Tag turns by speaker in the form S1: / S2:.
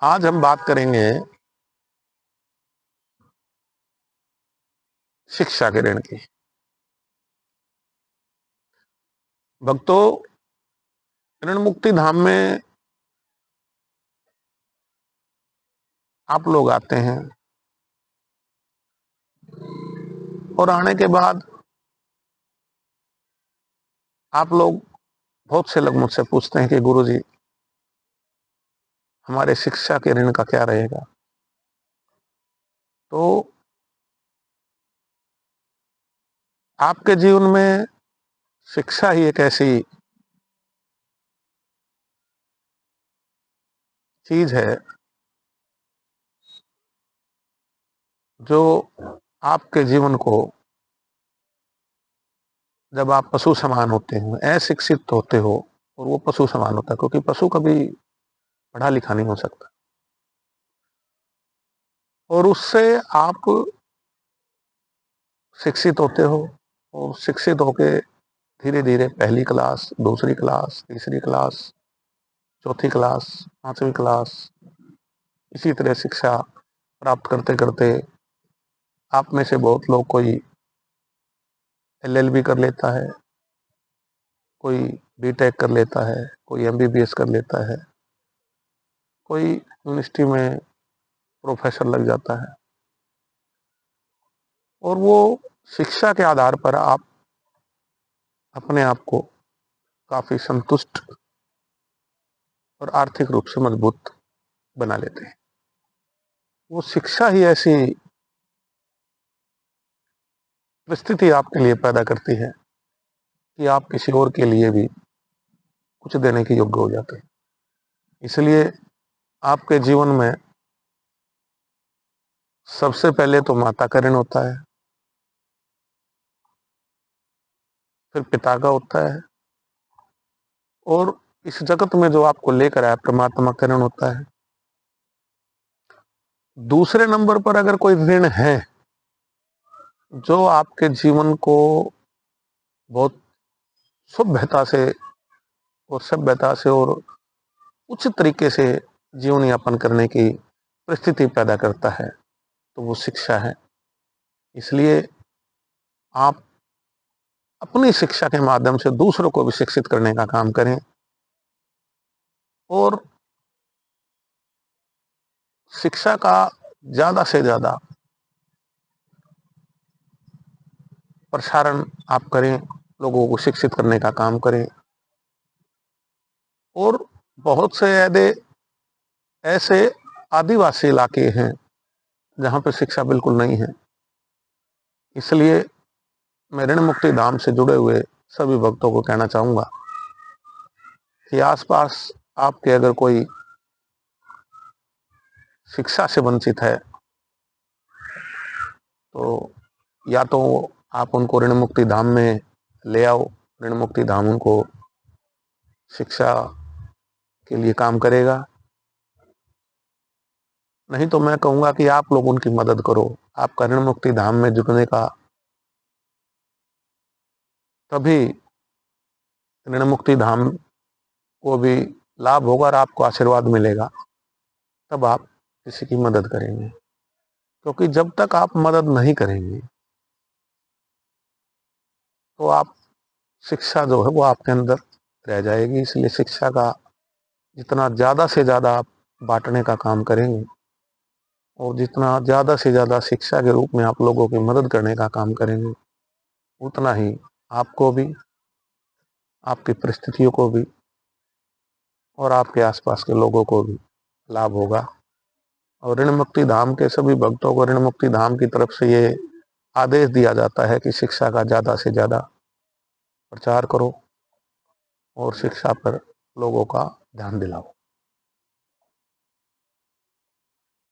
S1: आज हम बात करेंगे शिक्षा के ऋण की। भक्तों, ऋण मुक्ति धाम में आप लोग आते हैं और आने के बाद आप लोग बहुत से लोग मुझसे पूछते हैं कि गुरुजी, हमारे शिक्षा के ऋण का क्या रहेगा। तो आपके जीवन में शिक्षा ही एक ऐसी चीज है जो आपके जीवन को, जब आप पशु समान होते हो, अशिक्षित होते हो, और वो पशु समान होता है, क्योंकि पशु कभी पढ़ा लिखा नहीं हो सकता, और उससे आप शिक्षित होते हो, और शिक्षित होके धीरे धीरे पहली क्लास, दूसरी क्लास, तीसरी क्लास, चौथी क्लास, पांचवी क्लास, इसी तरह शिक्षा प्राप्त करते करते आप में से बहुत लोग, कोई एलएलबी कर लेता है, कोई बीटेक कर लेता है, कोई एमबीबीएस कर लेता है, कोई यूनिवर्सिटी में प्रोफेसर लग जाता है। और वो शिक्षा के आधार पर आप अपने आप को काफी संतुष्ट और आर्थिक रूप से मजबूत बना लेते हैं। वो शिक्षा ही ऐसी परिस्थिति आपके लिए पैदा करती है कि आप किसी और के लिए भी कुछ देने के योग्य हो जाते हैं। इसलिए आपके जीवन में सबसे पहले तो माता का ऋण होता है, फिर पिता का होता है, और इस जगत में जो आपको लेकर आया परमात्मा का ऋण होता है। दूसरे नंबर पर अगर कोई ऋण है जो आपके जीवन को बहुत सभ्यता से और उचित तरीके से जीवन यापन करने की परिस्थिति पैदा करता है, तो वो शिक्षा है। इसलिए आप अपनी शिक्षा के माध्यम से दूसरों को भी शिक्षित करने का काम करें, और शिक्षा का ज्यादा से ज्यादा प्रसारण आप करें, लोगों को शिक्षित करने का काम करें। और बहुत से ऐसे आदिवासी इलाके हैं जहां पर शिक्षा बिल्कुल नहीं है। इसलिए मैं ऋण मुक्ति धाम से जुड़े हुए सभी भक्तों को कहना चाहूंगा कि आसपास आपके अगर कोई शिक्षा से वंचित है, तो या तो आप उनको ऋण मुक्ति धाम में ले आओ। ऋण मुक्ति धाम उनको शिक्षा के लिए काम करेगा। नहीं तो मैं कहूंगा कि आप लोग उनकी मदद करो। आपका ऋण मुक्ति धाम में जुटने का तभी ऋण मुक्ति धाम को भी लाभ होगा और आपको आशीर्वाद मिलेगा, तब आप किसी की मदद करेंगे। क्योंकि जब तक आप मदद नहीं करेंगे तो आप शिक्षा जो है वो आपके अंदर रह जाएगी। इसलिए शिक्षा का जितना ज्यादा से ज्यादा आप बांटने का काम करेंगे, और जितना ज्यादा से ज्यादा शिक्षा के रूप में आप लोगों की मदद करने का काम करेंगे, उतना ही आपको भी, आपकी परिस्थितियों को भी, और आपके आसपास के लोगों को भी लाभ होगा। और ऋण मुक्ति धाम के सभी भक्तों को ऋण मुक्ति धाम की तरफ से ये आदेश दिया जाता है कि शिक्षा का ज्यादा से ज्यादा प्रचार करो और शिक्षा पर लोगों का ध्यान दिलाओ।